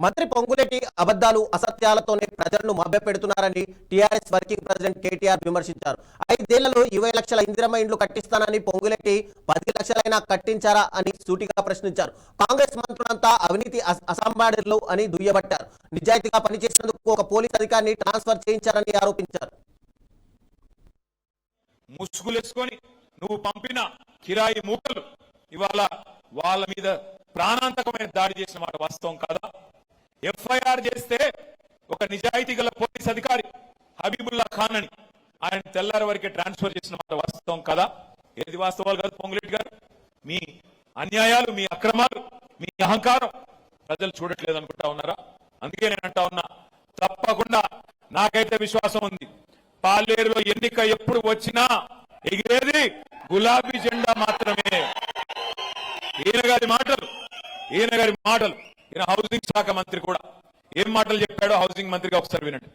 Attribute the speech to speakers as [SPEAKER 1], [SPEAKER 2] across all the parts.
[SPEAKER 1] మంత్రి పొంగులేటి అబద్ధాలు అసత్యాలతోనే ప్రజలను మభ్యపెడుతున్నారని టీఆర్ఎస్ వర్కింగ్ ప్రెసిడెంట్ కేటీఆర్ విమర్శించారు. 5 ఏళ్లలో 20 లక్షల ఇందిరమ్మ ఇండ్లు కట్టిస్తానని పొంగులేటి 10 లక్షలైనా కట్టించారా అని సూటిగా ప్రశ్నించారు. కాంగ్రెస్ మంత్రులంతా అవినీతి అసాంబాడులు అని దుయ్యబట్టారు. నిజాయితీగా పనిచేసేందుకు ఒక పోలీస్ అధికారిని ట్రాన్స్ఫర్ చేయించారని ఆరోపించారు.
[SPEAKER 2] ముసుగులేసుకొని నువ్వు పంపిన కిరాయి మూకలు ఇవాళ వాళ్ళ మీద ప్రాణాంతకమైన దాడి చేసిన మాట వాస్తవం కాదా? ఎఫ్ఐఆర్ చేస్తే ఒక నిజాయితీ గల పోలీస్ అధికారి హబీబుల్లా ఖాన్ అని ఆయన తెల్లారి వరకే ట్రాన్స్ఫర్ చేసిన మాట వాస్తవం కాదా? ఏది వాస్తవాలు కాదు పొంగులేటి గారు? మీ అన్యాయాలు, మీ అక్రమాలు, మీ అహంకారం ప్రజలు చూడట్లేదు అనుకుంటా ఉన్నారా? అందుకే నేను అంటా ఉన్నా, తప్పకుండా నాకైతే విశ్వాసం ఉంది, పాలేరులో ఎన్నిక ఎప్పుడు వచ్చినా ఎగిరేది గులాబీ జెండా మాత్రమే. ఈయన గారి మాటలు ఈయన హౌసింగ్ శాఖ మంత్రి కూడా ఏం మాటలు చెప్పాడో హౌసింగ్ మంత్రిగా ఒకసారి వినండి.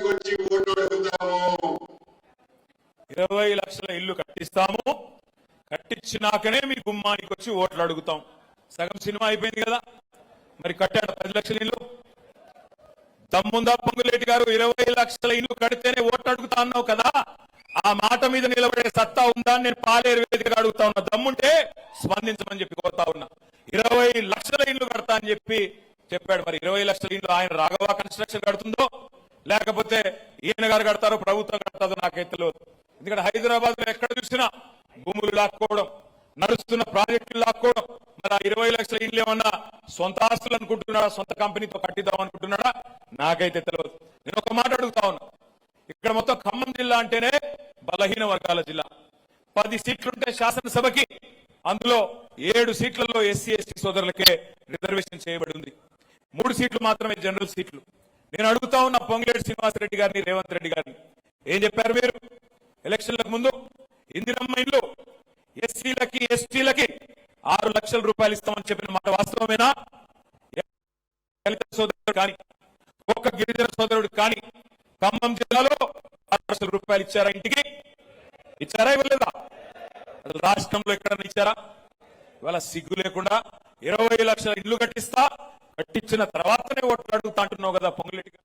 [SPEAKER 3] వచ్చి ఓటు అడుగుతాము.
[SPEAKER 2] 20 లక్షల ఇల్లు కట్టిస్తాము, కట్టించినాకనే మీ గుమ్మానికి వచ్చి ఓట్లు అడుగుతాం. సగం సినిమా అయిపోయింది కదా, మరి కట్టాడు 10 లక్షల ఇల్లు. దమ్ముందా పొంగులేటి గారు? 20 లక్షల ఇల్లు కడితేనే ఓట్లు అడుగుతా అన్నావు కదా, ఆ మాట మీద నిలబడే సత్తా ఉందా అని నేను పాలేరు వేదికగా అడుగుతా ఉన్నా. దమ్ముంటే స్పందించమని చెప్పి కోరుతా ఉన్నా. 20 లక్షల ఇల్లు కడతా అని చెప్పాడు. మరి 20 లక్షల ఇల్లు ఆయన రాఘవ కన్స్ట్రక్షన్ కడుతుందో లేకపోతే ఈయన గారు కడతారో ప్రభుత్వం కడతారో నాకైతే తెలియదు. ఎందుకంటే హైదరాబాద్ లో ఎక్కడ చూసినా భూములు లాక్కోవడం, నడుస్తున్న ప్రాజెక్టులు లాక్కోవడం. మరి ఆ 20 లక్షల ఇల్లు ఏమన్నా సొంత ఆస్తులు అనుకుంటున్నాడా, సొంత కంపెనీతో కట్టిద్దాం అనుకుంటున్నాడా నాకైతే తెలియదు. నేను ఒక మాట అడుగుతా ఉన్నా, ఇక్కడ మొత్తం ఖమ్మం జిల్లా అంటేనే బలహీన వర్గాల జిల్లా. 10 సీట్లుంటే శాసనసభకి అందులో 7 సీట్లలో ఎస్సీ ఎస్టీ సోదరులకే రిజర్వేషన్ చేయబడి ఉంది. 3 సీట్లు మాత్రమే జనరల్ సీట్లు. నేను అడుగుతా ఉన్న పొంగులేటి శ్రీనివాసరెడ్డి గారిని, రేవంత్ రెడ్డి గారిని, ఏం చెప్పారు మీరు ఎలక్షన్లకు ముందు? ఇందిరమ్మ ఇండ్లు ఎస్సీలకి ఎస్టీలకి 6 లక్షల రూపాయలు ఇస్తామని చెప్పిన మాట వాస్తవమేనా? దళిత సోదరుడు కానీ ఒక్క గిరిజన సోదరుడు కానీ ఖమ్మం జిల్లాలో 6 లక్షల రూపాయలు ఇచ్చారా? ఇంటికి ఇచ్చారా, ఇవ్వలేదా? అసలు రాష్ట్రంలో ఎక్కడన్నా ఇచ్చారా? ఇవాళ సిగ్గు లేకుండా 20 లక్షల ఇల్లు కట్టిస్తా, కట్టించిన తర్వాతనే ఓట్లు అడుగుతా అంటున్నావు కదా పొంగులేటి.